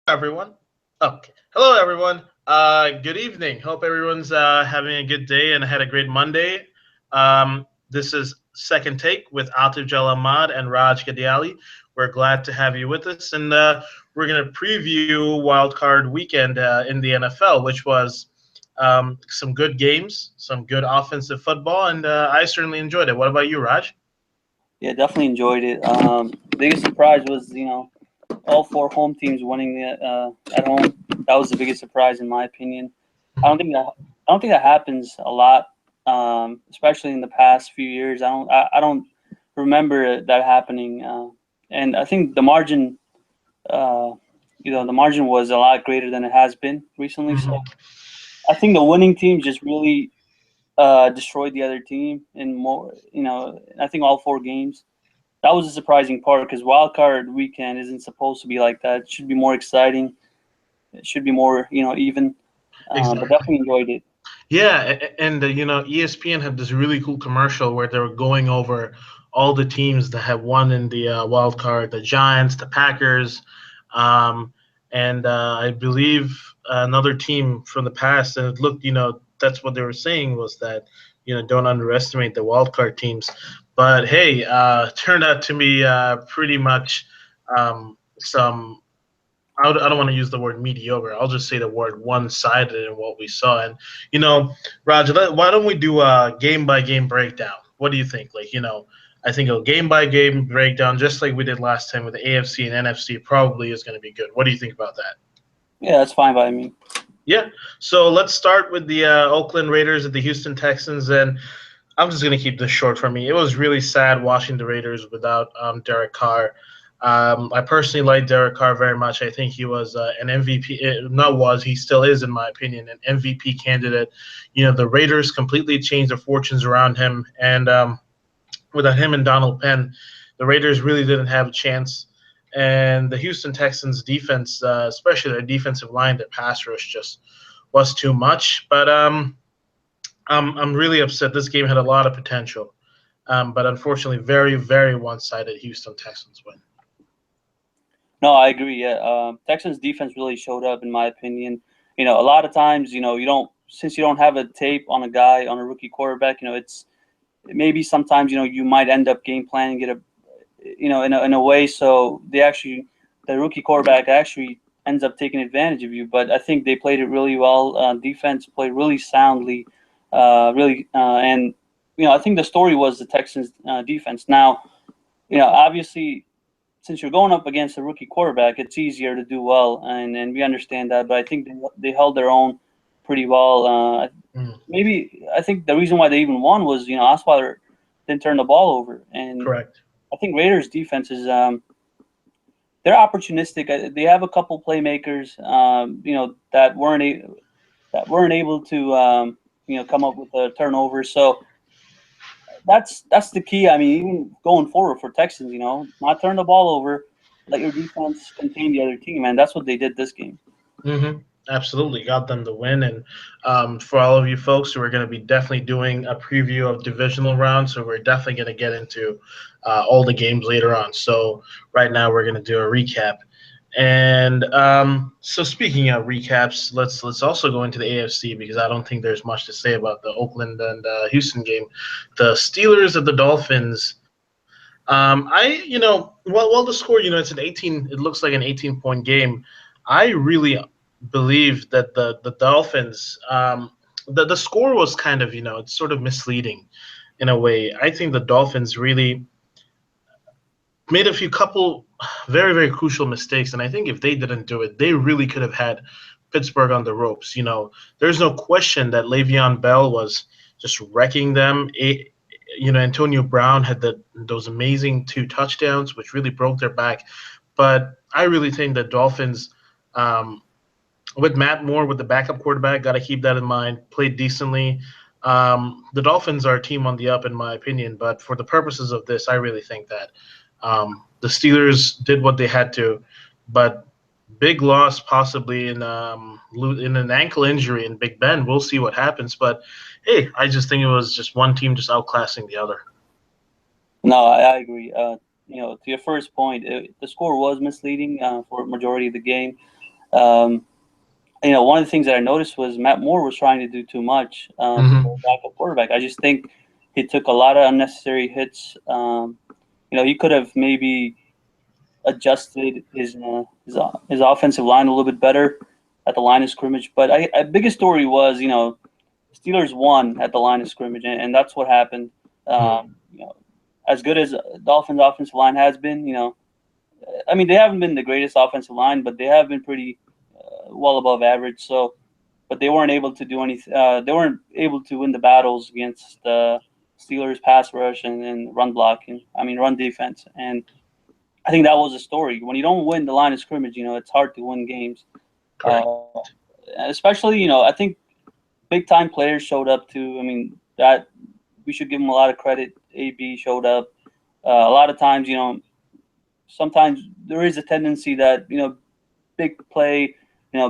Everyone. Okay. Hello, everyone. Good evening. Hope everyone's having a good day and had a great Monday. This is Second Take with Atif Jal Ahmad and Raj Gadiali. We're glad to have you with us, and we're going to preview Wildcard weekend in the NFL, which was some good games, some good offensive football, and I certainly enjoyed it. What about you, Raj? Yeah, definitely enjoyed it. Biggest surprise was all four home teams winning at home. That was the biggest surprise in my opinion. I don't think that happens a lot, especially in the past few years. I don't remember that happening, and I think the margin, uh, the margin was a lot greater than it has been recently. So Mhm. I think the winning team just really destroyed the other team in more. I think all four games. That was a surprising part because wild card weekend isn't supposed to be like that. It should be more exciting. It should be more, even. But Exactly. definitely enjoyed it. Yeah, and ESPN had this really cool commercial where they were going over all the teams that have won in the wild card, the Giants, the Packers, um, and I believe another team from the past. And it looked, that's what they were saying was that, don't underestimate the wild card teams. But hey, turned out to be pretty much some I don't want to use the word mediocre. I'll just say the word one-sided in what we saw. And Roger, why don't we do a game-by-game breakdown? What do you think? I think a game-by-game breakdown, just like we did last time with the AFC and NFC, probably is going to be good. What do you think about that? Yeah, that's fine by me. Yeah. So let's start with the Oakland Raiders and the Houston Texans, and I'm just gonna keep this short for me. It was really sad watching the Raiders without Derek Carr. I personally like Derek Carr very much. I think he was an MVP. Not was, he still is, in my opinion, an MVP candidate. The Raiders completely changed their fortunes around him, and without him and Donald Penn, the Raiders really didn't have a chance. And the Houston Texans defense, especially their defensive line, their pass rush just was too much. But I'm really upset. This game had a lot of potential, but unfortunately, very, very one-sided Houston Texans win. No, I agree. Yeah, Texans defense really showed up in my opinion. A lot of times, you don't since you don't have a tape on a guy on a rookie quarterback. It's maybe sometimes you might end up game planning it in a way so the rookie quarterback actually ends up taking advantage of you. But I think they played it really well. Defense played really soundly, and I think the story was the Texans defense. Now, obviously, since you're going up against a rookie quarterback, it's easier to do well, and we understand that. But I think they held their own pretty well. Mm, Maybe I think the reason why they even won was Osweiler didn't turn the ball over, and correct. I think Raiders defense is they're opportunistic. They have a couple playmakers, that weren't able to come up with a turnover. So that's the key. I mean, even going forward for Texans, not turn the ball over, let your defense contain the other team, and that's what they did this game. Absolutely, got them the win. And for all of you folks, we're going to be definitely doing a preview of divisional rounds. So we're definitely going to get into all the games later on. So right now, we're going to do a recap. And so speaking of recaps, let's also go into the AFC because I don't think there's much to say about the Oakland and Houston game. The Steelers and the Dolphins. Well, the score, it's an 18. It looks like an 18-point game. I really believe that the Dolphins, the score was kind of, it's sort of misleading in a way. I think the Dolphins really made a few couple very, very crucial mistakes. And I think if they didn't do it, they really could have had Pittsburgh on the ropes. There's no question that Le'Veon Bell was just wrecking them. Antonio Brown had those amazing two touchdowns, which really broke their back. But I really think that Dolphins, um, with Matt Moore, with the backup quarterback, got to keep that in mind, played decently. The Dolphins are a team on the up, in my opinion. But for the purposes of this, I really think that the Steelers did what they had to, but big loss possibly in an ankle injury in Big Ben. We'll see what happens. But hey, I just think it was just one team just outclassing the other. No, I agree. To your first point, the score was misleading for a majority of the game. Um, one of the things that I noticed was Matt Moore was trying to do too much for a Hmm. backup quarterback. I just think he took a lot of unnecessary hits. He could have maybe adjusted his offensive line a little bit better at the line of scrimmage. But biggest story was Steelers won at the line of scrimmage, and that's what happened. As good as Dolphins' offensive line has been, I mean they haven't been the greatest offensive line, but they have been pretty well above average. So, but they weren't able to do anything. They weren't able to win the battles against the Steelers' pass rush and run blocking. I mean, run defense. And I think that was the story. When you don't win the line of scrimmage, it's hard to win games. Correct. Uh, Especially, I think big time players showed up too. I mean, that we should give them a lot of credit. AB showed up. A lot of times, sometimes there is a tendency that big play,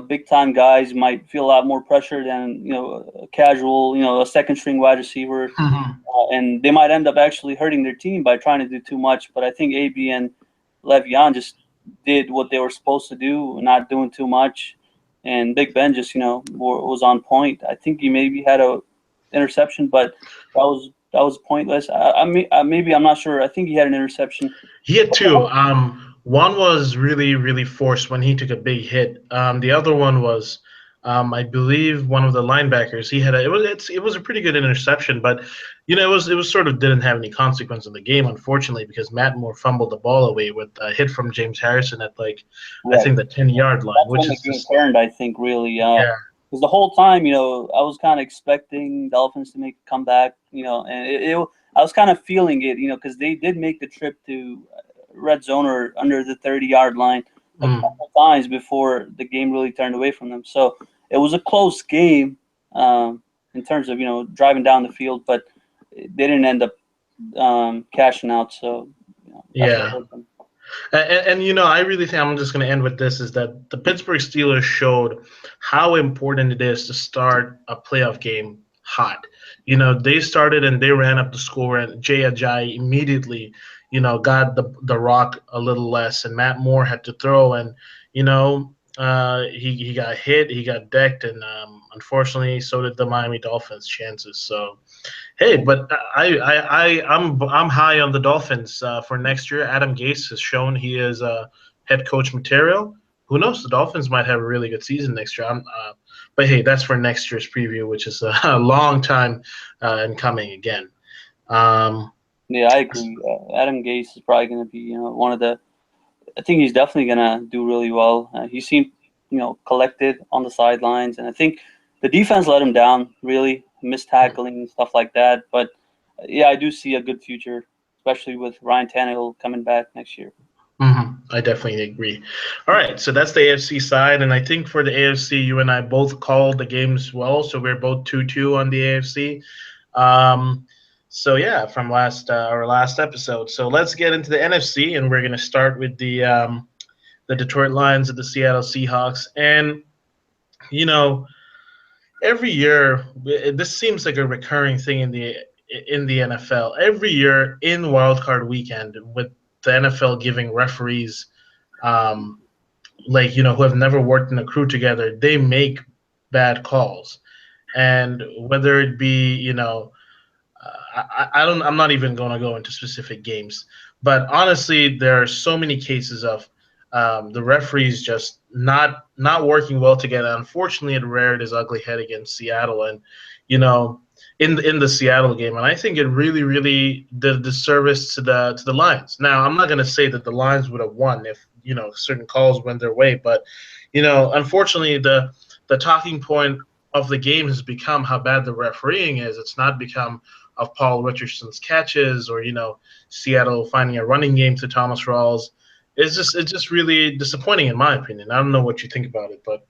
big time guys might feel a lot more pressure than a casual, a second string wide receiver, Hmm. and they might end up actually hurting their team by trying to do too much. But I think AB and Le'Veon just did what they were supposed to do, not doing too much, and Big Ben just was on point. I think he maybe had a interception, but that was pointless. Maybe I'm not sure. I think he had an interception. He had two. One was really, really forced when he took a big hit. The other one was, I believe, one of the linebackers. He had it was a pretty good interception, but it was sort of didn't have any consequence in the game, unfortunately, because Matt Moore fumbled the ball away with a hit from James Harrison at I Right. think the 10-yard line, That's which when the is game just turned, I think, really. yeah. Because the whole time, I was kind of expecting Dolphins to make a comeback, and I was kind of feeling it, because they did make the trip to red zone or under the 30-yard line a Mm. couple times before the game really turned away from them. So it was a close game in terms of, driving down the field, but they didn't end up cashing out. So that's what Yeah. hurt them. And I really think I'm just going to end with this is that the Pittsburgh Steelers showed how important it is to start a playoff game hot. They started and they ran up the score, and Jay Ajayi immediately, got the rock a little less, and Matt Moore had to throw, and he got hit, he got decked, and unfortunately, so did the Miami Dolphins' chances. So hey, but I'm high on the Dolphins for next year. Adam Gase has shown he is head coach material. Who knows? The Dolphins might have a really good season next year. But hey, that's for next year's preview, which is a long time in coming again. Um, Yeah, I agree. Adam Gase is probably going to be, one of the. I think he's definitely going to do really well. He seemed, collected on the sidelines, and I think the defense let him down. Really, missed tackling and stuff like that. But yeah, I do see a good future, especially with Ryan Tannehill coming back next year. I definitely agree. All right, so that's the AFC side, and I think for the AFC, you and I both called the games well, so we're both 2-2 on the AFC. Um, so yeah, from our last episode. So let's get into the NFC, and we're gonna start with the Detroit Lions and the Seattle Seahawks. And you know, every year this seems like a recurring thing in the NFL. Every year in Wildcard Weekend, with the NFL giving referees um, who have never worked in a crew together, they make bad calls, and whether it be I'm not even going to go into specific games, but honestly, there are so many cases of the referees just not working well together. Unfortunately, it reared its ugly head against Seattle, and you know, in the Seattle game, and I think it really, really did a disservice to the Lions. Now, I'm not going to say that the Lions would have won if certain calls went their way, but unfortunately, the talking point of the game has become how bad the refereeing is. It's not become of Paul Richardson's catches or Seattle finding a running game to Thomas Rawls. It's just really disappointing in my opinion. I don't know what you think about it, but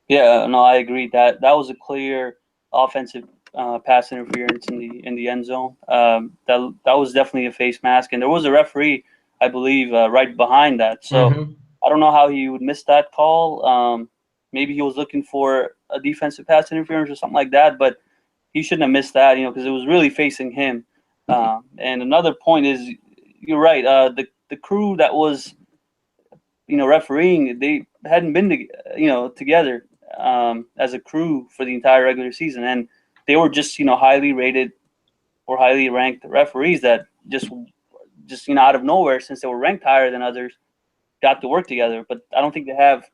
Yeah, no, I agree that was a clear offensive pass interference in the end zone. That was definitely a face mask, and there was a referee, I believe, right behind that. So hmm I don't know how he would miss that call. Maybe he was looking for a defensive pass interference or something like that, but he shouldn't have missed that, because it was really facing him. And another point is, you're right. The crew that was refereeing, they hadn't been together as a crew for the entire regular season, and they were just highly rated or highly ranked referees that just out of nowhere, since they were ranked higher than others, got to work together. But I don't think they have.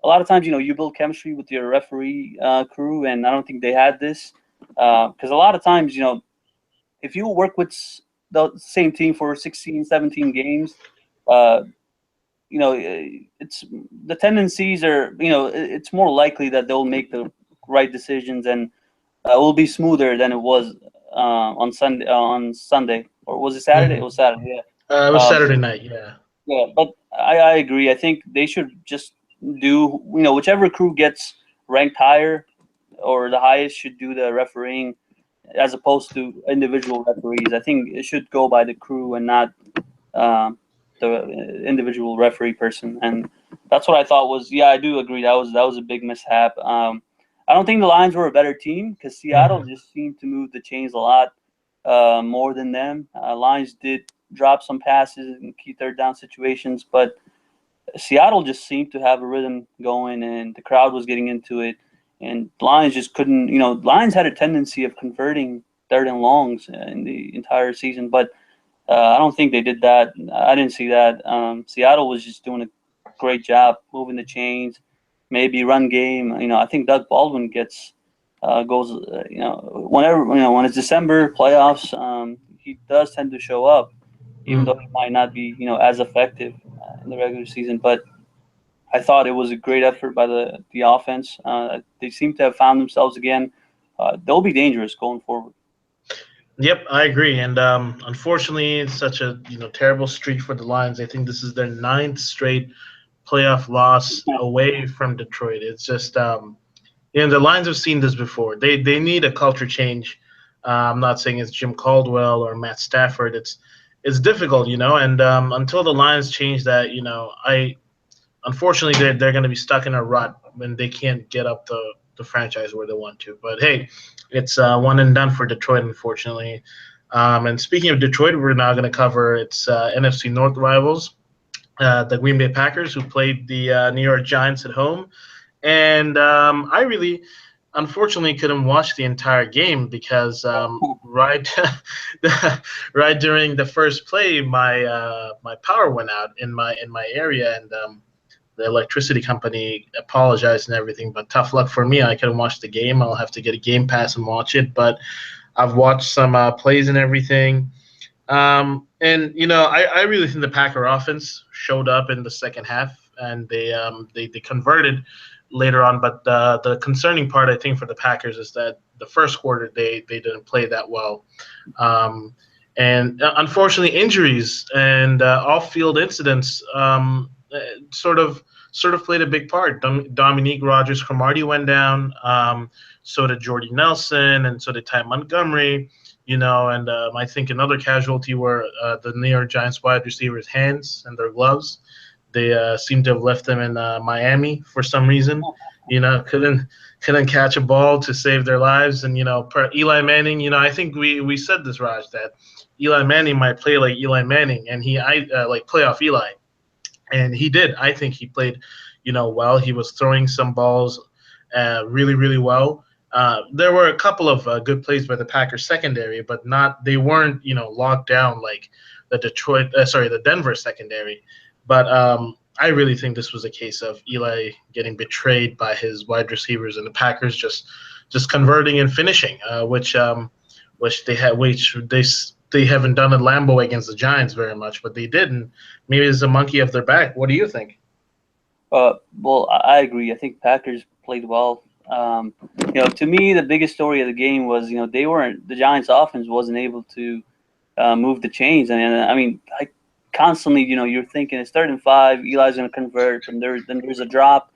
A lot of times, you build chemistry with your referee crew, and I don't think they had this because a lot of times, if you work with the same team for 16, 17 games, uh, it's the tendencies are, it's more likely that they'll make the right decisions, and it will be smoother than it was on Sunday. Or was it Saturday? It Mhm. was Saturday. It was Yeah. Saturday night. Yeah. Yeah, but I agree. I think they should just do, whichever crew gets ranked higher or the highest should do the refereeing as opposed to individual referees. I think it should go by the crew and not um, the individual referee person. And that's what I thought was, yeah, I do agree. That was a big mishap. I don't think the Lions were a better team because Seattle Hmm. just seemed to move the chains a lot more than them. Lions did drop some passes and key third down situations, but Seattle just seemed to have a rhythm going, and the crowd was getting into it. And Lions just couldn't. Lions had a tendency of converting third and longs in the entire season, but I don't think they did that. I didn't see that. Seattle was just doing a great job moving the chains, maybe run game. I think Doug Baldwin goes. Whenever when it's December playoffs, he does tend to show up, even though he might not be as effective in the regular season. But I thought it was a great effort by the offense. They seem to have found themselves again. They'll be dangerous going forward. Yep, I agree. And unfortunately, it's such a terrible streak for the Lions. I think this is their ninth straight playoff loss away from Detroit. It's just the Lions have seen this before. They need a culture change. I'm not saying it's Jim Caldwell or Matt Stafford. It's difficult, and until the Lions change that, I unfortunately they're going to be stuck in a rut when they can't get up the franchise where they want to. But hey, it's one and done for Detroit, unfortunately. And speaking of Detroit, we're now going to cover its NFC North rivals, the Green Bay Packers, who played the New York Giants at home. And I really, unfortunately, couldn't watch the entire game because right, right during the first play, my power went out in my area, and the electricity company apologized and everything. But tough luck for me, I couldn't watch the game. I'll have to get a Game Pass and watch it. But I've watched some plays and everything. And I really think the Packer offense showed up in the second half, and they converted later on. But the concerning part, I think, for the Packers is that the first quarter they didn't play that well, um, and unfortunately injuries and off-field incidents sort of played a big part. Dominique Rodgers-Cromartie went down. So did Jordy Nelson, and so did Ty Montgomery. And I think another casualty were the New York Giants wide receivers' hands and their gloves. They seem to have left them in Miami for some reason. Couldn't catch a ball to save their lives. And per Eli Manning, I think we said this, Raj, that Eli Manning might play like Eli Manning, and like playoff Eli, and he did. I think he played, well. He was throwing some balls really, really well. There were a couple of good plays by the Packers secondary, but they weren't, locked down like the Denver secondary. But I really think this was a case of Eli getting betrayed by his wide receivers and the Packers just converting and finishing, which they haven't done at Lambeau against the Giants very much, but they did, and maybe it's a monkey off their back. What do you think? Well, I agree. I think Packers played well. To me, the biggest story of the game was, the Giants' offense wasn't able to move the chains. And I mean, I constantly, you're thinking it's 3rd and 5, Eli's going to convert, and there's a drop.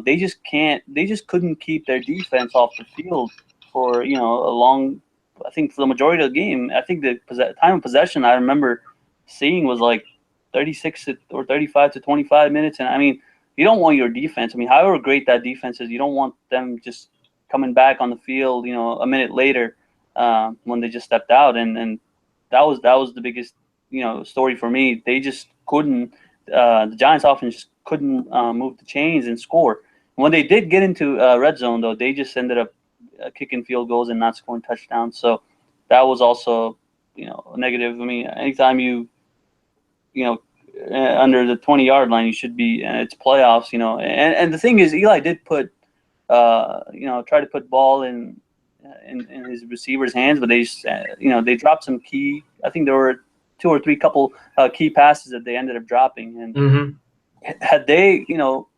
They just can't. They just couldn't keep their defense off the field for a long. I think for the majority of the game. I think the time of possession I remember seeing was like 36 or 35 to 25 minutes, and I mean, you don't want your defense. I mean, however great that defense is, you don't want them just coming back on the field, a minute later when they just stepped out, and that was the biggest story for me. They just couldn't the Giants offense just couldn't move the chains and score. When they did get into red zone, though, they just ended up kicking field goals and not scoring touchdowns. So that was also, a negative. I mean, anytime you under the 20-yard line, you should be, and it's playoffs, And the thing is, Eli did put, try to put ball in his receivers' hands, but they just, they dropped some key. I think there were 2 or 3 couple key passes that they ended up dropping. And had they,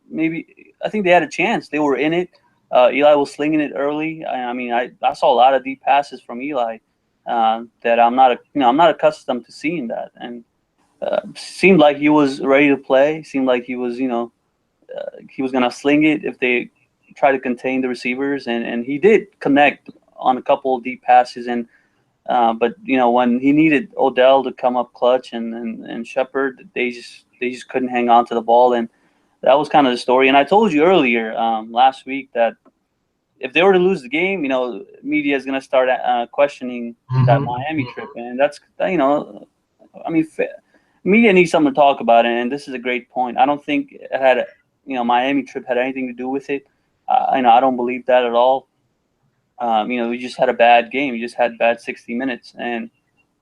maybe I think they had a chance. They were in it. Eli was slinging it early. I mean, I saw a lot of deep passes from Eli that I'm not accustomed to seeing that. And seemed like he was ready to play. Seemed like he was, he was gonna sling it if they try to contain the receivers, and he did connect on a couple of deep passes. And but when he needed Odell to come up clutch and Shepard, they just couldn't hang on to the ball, and that was kind of the story. And I told you earlier last week that if they were to lose the game, media is gonna start questioning that Miami trip, and that's I mean. Media needs something to talk about, and this is a great point. I don't think it had, Miami trip had anything to do with it. I don't believe that at all. We just had a bad game. We just had bad 60 minutes, and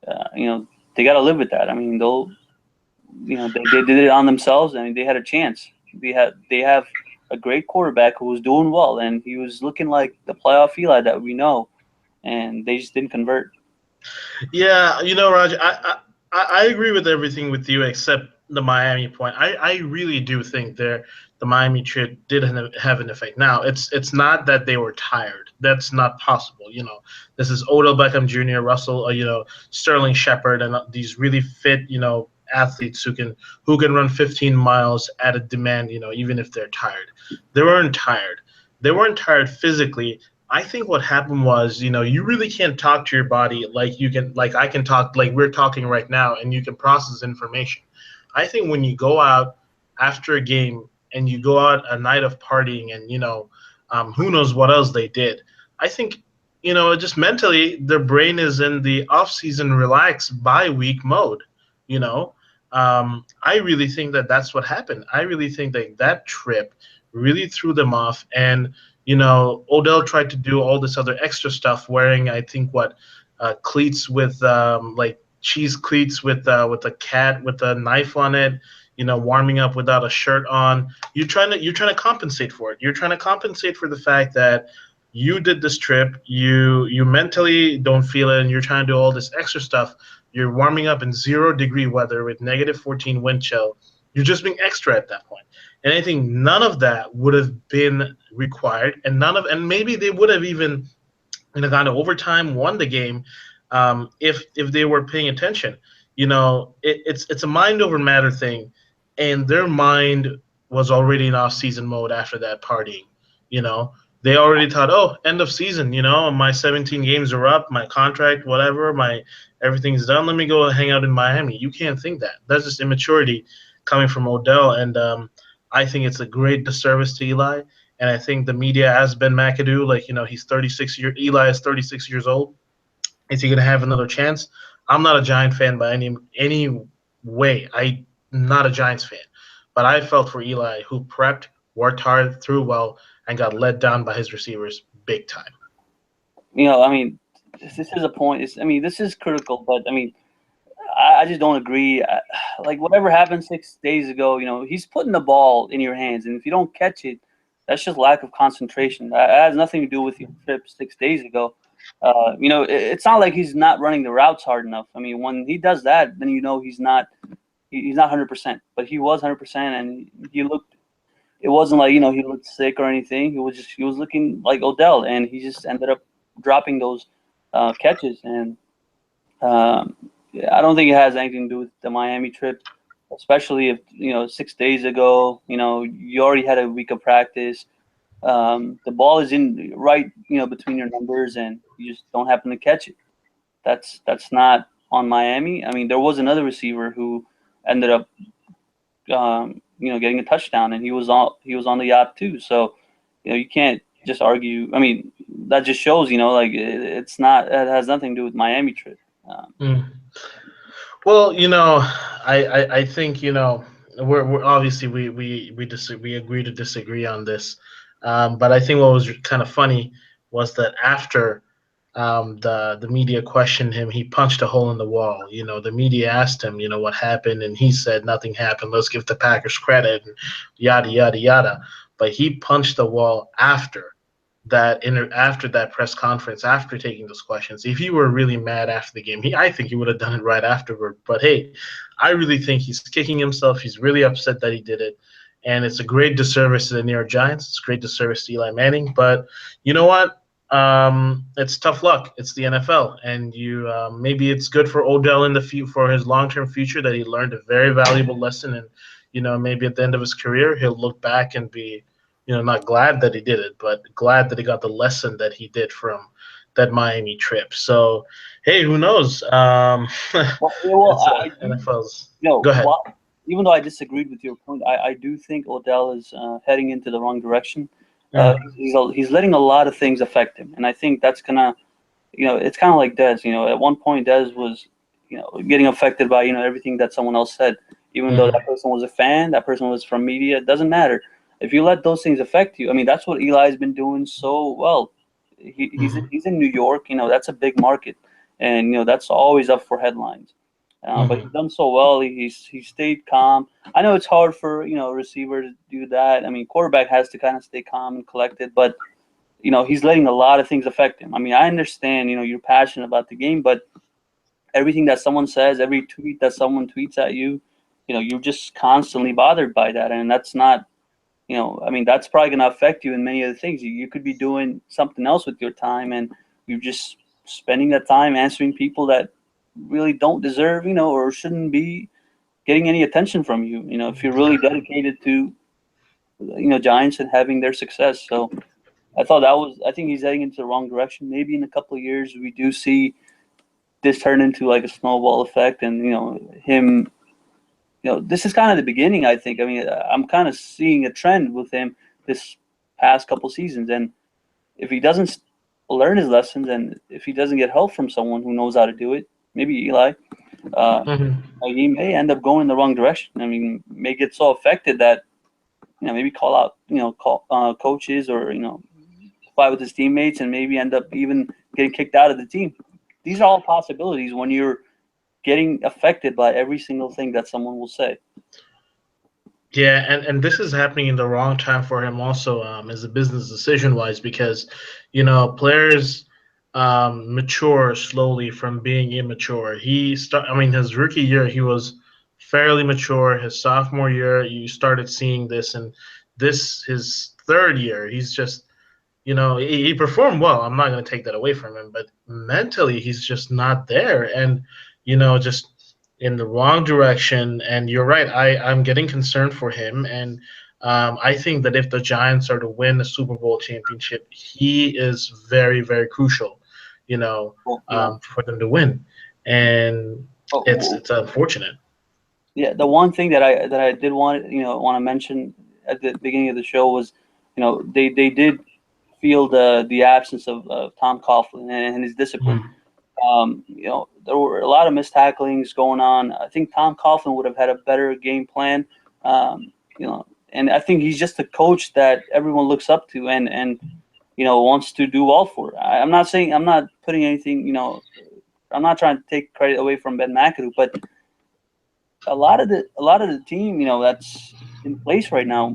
they got to live with that. I mean, they did it on themselves. I mean, they had a chance. They have a great quarterback who was doing well, and he was looking like the playoff Eli that we know, and they just didn't convert. Yeah, Roger, I agree with everything with you except the Miami point. I really do think the Miami trip did have an effect. Now, it's not that they were tired. That's not possible. This is Odell Beckham Jr., Russell, Sterling Shepard, and these really fit, athletes who can run 15 miles at a demand, even if they're tired. They weren't tired. They weren't tired physically. I think what happened was, you really can't talk to your body like I can talk, like we're talking right now, and you can process information. I think when you go out after a game and you go out a night of partying and, who knows what else they did, I think, just mentally their brain is in the off-season relax bye-week mode, I really think that's what happened. I really think that trip really threw them off, and Odell tried to do all this other extra stuff, wearing I think cleats with like cheese cleats with a cat with a knife on it. Warming up without a shirt on. You're trying to compensate for it. You're trying to compensate for the fact that you did this trip. You mentally don't feel it, and you're trying to do all this extra stuff. You're warming up in 0-degree weather with -14 wind chill. You're just being extra at that point. And I think none of that would have been required, and maybe they would have even gone to overtime, won the game, if they were paying attention. It's a mind over matter thing, and their mind was already in off-season mode after that partying. They already thought, oh, end of season. My 17 games are up, my contract, whatever, my everything's done. Let me go hang out in Miami. You can't think that. That's just immaturity coming from Odell, and I think it's a great disservice to Eli. And I think the media has Ben McAdoo, he's 36 years. Eli is 36 years old. Is he gonna have another chance? I'm not a Giant fan by any way. I'm not a Giants fan, but I felt for Eli, who prepped, worked hard, threw well, and got let down by his receivers big time. I mean, this is a point. This is critical, but I just don't agree. Like whatever happened 6 days ago, he's putting the ball in your hands, and if you don't catch it, that's just lack of concentration. That has nothing to do with your trip 6 days ago. It's not like he's not running the routes hard enough. I mean, when he does that, then he's not 100%. But he was 100%, and he looked. It wasn't like he looked sick or anything. He was looking like Odell, and he just ended up dropping those catches. And I don't think it has anything to do with the Miami trip, especially if 6 days ago you already had a week of practice. The ball is in right between your numbers, and you just don't happen to catch it. That's not on Miami. I mean, there was another receiver who ended up getting a touchdown, and he was on the yacht too. So you can't just argue. I mean, that just shows it has nothing to do with Miami trip. Well, I think we're obviously we agree to disagree on this, but I think what was kind of funny was that after the media questioned him, he punched a hole in the wall. The media asked him, what happened, and he said nothing happened. Let's give the Packers credit, and yada yada yada. But he punched the wall after that press conference, after taking those questions. If he were really mad after the game, I think he would have done it right afterward. But hey, I really think he's kicking himself. He's really upset that he did it, and it's a great disservice to the New York Giants. It's a great disservice to Eli Manning. But you know what? It's tough luck. It's the NFL, and maybe it's good for Odell in for his long-term future that he learned a very valuable lesson, and maybe at the end of his career he'll look back and be not glad that he did it, but glad that he got the lesson that he did from that Miami trip. So, hey, who knows? Well, It's I do. NFL's. No, Go ahead. well, even though I disagreed with your point, I do think Odell is heading into the wrong direction. Mm, He's letting a lot of things affect him, and I think that's gonna, it's kind of like Dez. At one point Dez was, getting affected by everything that someone else said, even though mm, that person was a fan, that person was from media. It doesn't matter if you let those things affect you. I mean, that's what Eli's been doing so well. mm, He's in New York. That's a big market, and that's always up for headlines. But he's mm, done so well. He stayed calm. I know it's hard for a receiver to do that. I mean, quarterback has to kind of stay calm and collected, but he's letting a lot of things affect him. I mean, I understand you're passionate about the game, but everything that someone says, every tweet that someone tweets at you, you're just constantly bothered by that, and that's not. I mean, that's probably going to affect you in many other things. You could be doing something else with your time, and you're just spending that time answering people that really don't deserve, or shouldn't be getting any attention from you. If you're really dedicated to, Giants and having their success. So I think he's heading into the wrong direction. Maybe in a couple of years we do see this turn into like a snowball effect, and him. This is kind of the beginning. I think. I mean, I'm kind of seeing a trend with him this past couple seasons, and if he doesn't learn his lessons, and if he doesn't get help from someone who knows how to do it, maybe Eli, uh, mm. he may end up going in the wrong direction. I mean, may get so affected that maybe call out call coaches, or fight with his teammates, and maybe end up even getting kicked out of the team. These are all possibilities when you're getting affected by every single thing that someone will say. Yeah, and this is happening in the wrong time for him also, as a business decision wise, because players mature slowly from being immature. I mean, his rookie year he was fairly mature. His sophomore year you started seeing this, and this his third year he's just he performed well. I'm not going to take that away from him, but mentally he's just not there, and just in the wrong direction. And you're right. I'm getting concerned for him, and I think that if the Giants are to win the Super Bowl championship, he is very, very crucial. Well, yeah. For them to win, and Oh, it's unfortunate. yeah. The one thing that I did want to mention at the beginning of the show was, they did feel the absence of Tom Coughlin and his discipline. Mm, There were a lot of missed tacklings going on. I think Tom Coughlin would have had a better game plan. And I think he's just a coach that everyone looks up to, and wants to do well for. I'm not saying, I'm not putting anything. I'm not trying to take credit away from Ben McAdoo, but a lot of the team, that's in place right now.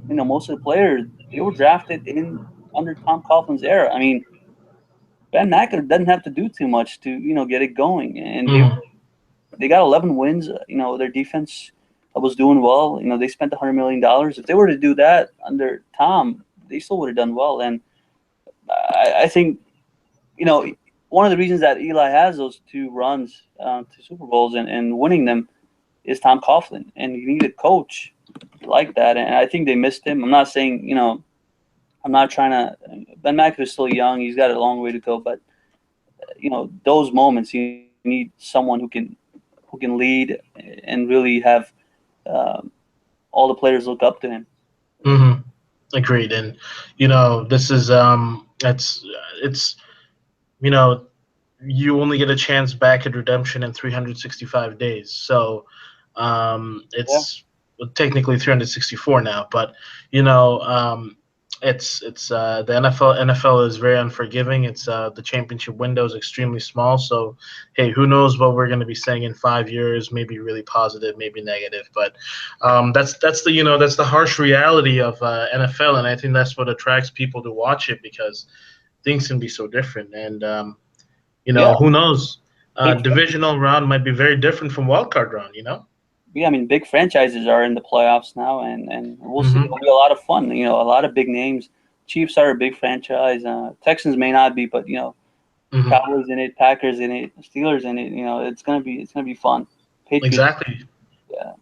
Most of the players, they were drafted in under Tom Coughlin's era. I mean, Ben McAdoo doesn't have to do too much to get it going, and mm, they got 11 wins. Their defense was doing well. They spent $100 million. If they were to do that under Tom, they still would have done well. And I think one of the reasons that Eli has those two runs to Super Bowls and winning them is Tom Coughlin, and you need a coach like that. And I think they missed him. I'm not saying I'm not trying to. Ben McAdoo is still young; he's got a long way to go. But those moments, you need someone who can lead and really have all the players look up to him. mm. Agreed. And this is it's you know you only get a chance back at redemption in 365 days. So Yeah, it's technically 364 now, but you know, it's the NFL is very unforgiving. It's the championship window is extremely small. So hey, who knows what we're going to be saying in 5 years? Maybe really positive, maybe negative. But that's the that's the harsh reality of NFL, and I think that's what attracts people to watch it because things can be so different. And Yeah, who knows? big. Divisional round might be very different from wildcard round. Yeah, I mean, big franchises are in the playoffs now, and we'll see. Hmm. It'll be a lot of fun. A lot of big names. Chiefs are a big franchise. Texans may not be, but Hmm. Cowboys in it, Packers in it, Steelers in it. It's gonna be fun. Patriots. Exactly. Yeah.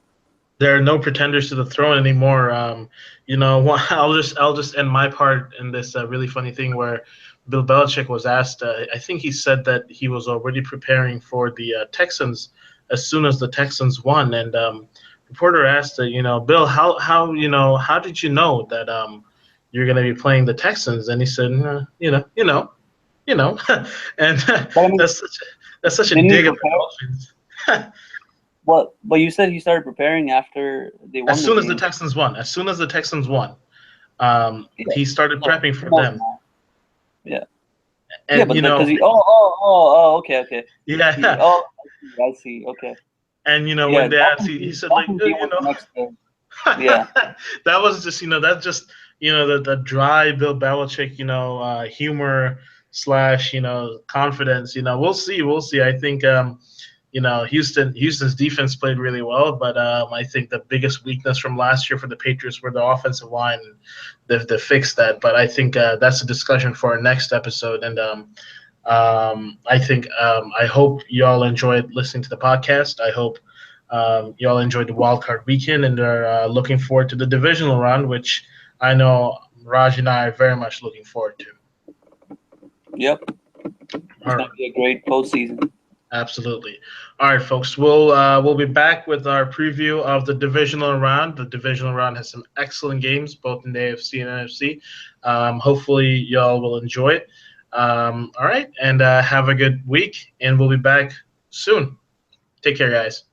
There are no pretenders to the throne anymore. I'll just end my part in this really funny thing where Bill Belichick was asked. I think he said that he was already preparing for the Texans as soon as the Texans won, and reporter asked, Bill, how did you know that you're going to be playing the Texans? And he said, you know, and But I mean, that's such a didn't he dig at the prepare? Dolphins. But you said he started preparing after they As won the soon as the game. Texans won, as soon as the Texans won, Yeah. he started So prepping he for knows them. now. Yeah. Yeah, And but because he. Oh. Okay. Okay. He. yeah, Oh, I see. Okay. and Yeah. when they asked, he said like, Dolphins game was the next day. Yeah. that was just that's just the dry Bill Belichick humor slash confidence. We'll see. I think Houston's defense played really well, but I think the biggest weakness from last year for the Patriots were the offensive line. They've fixed that, but I think that's a discussion for our next episode. And I hope y'all enjoyed listening to the podcast. I hope y'all enjoyed the wild card weekend and are looking forward to the divisional round, which I know Raj and I are very much looking forward to. Yep. It's All gonna right. be a great postseason. Absolutely. All right, folks. We'll be back with our preview of the divisional round. The divisional round has some excellent games, both in the AFC and NFC. Hopefully, y'all will enjoy it. All right, and have a good week, and we'll be back soon. Take care, guys.